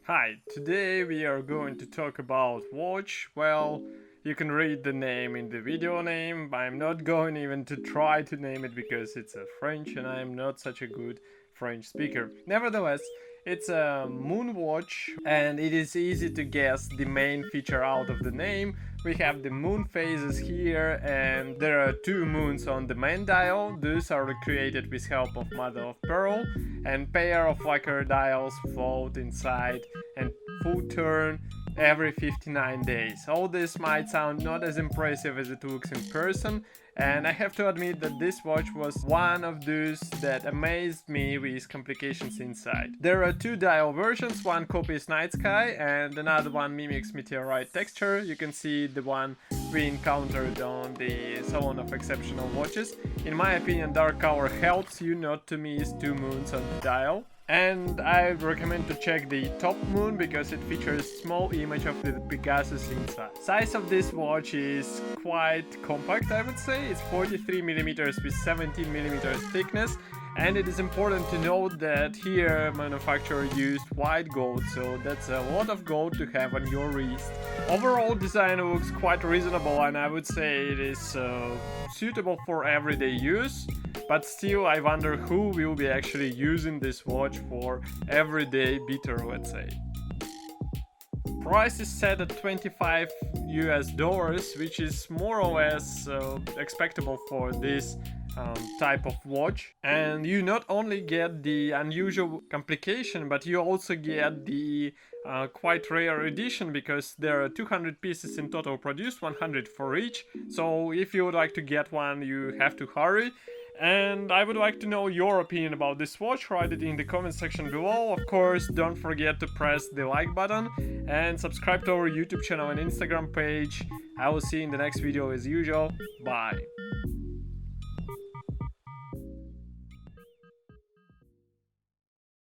Hi, today we are going to talk about watch. Well, you can read the name in the video name. I'm not going even to try to name it because it's a French and I'm not such a good French speaker. Nevertheless, it's a moon watch and it is easy to guess the main feature out of the name. We have the moon phases here and there are two moons on the main dial. Those are created with help of mother of pearl, and pair of lacquer dials float inside and full turn every 59 days. All this might sound not as impressive as it looks in person, and I have to admit that this watch was one of those that amazed me with complications inside. There are two dial versions, one copies night sky and another one mimics meteorite texture. You can see the one we encountered on the Salon of Exceptional Watches. In my opinion, dark color helps you not to miss two moons on the dial. And I recommend to check the top moon because it features small image of the Pegasus inside. Size of this watch is quite compact, I would say. It's 43mm with 17mm thickness, and it is important to note that here manufacturer used white gold, so that's a lot of gold to have on your wrist. Overall design looks quite reasonable, and I would say it is suitable for everyday use. But still, I wonder who will be actually using this watch for everyday beater, let's say. Price is set at $25 which is more or less expectable for this type of watch. And you not only get the unusual complication, but you also get the quite rare edition, because there are 200 pieces in total produced, 100 for each. So if you would like to get one, you have to hurry. And I would like to know your opinion about this watch. Write it in the comment section below. Of course, don't forget to press the like button and subscribe to our YouTube channel and Instagram page. I will see you in the next video as usual. Bye.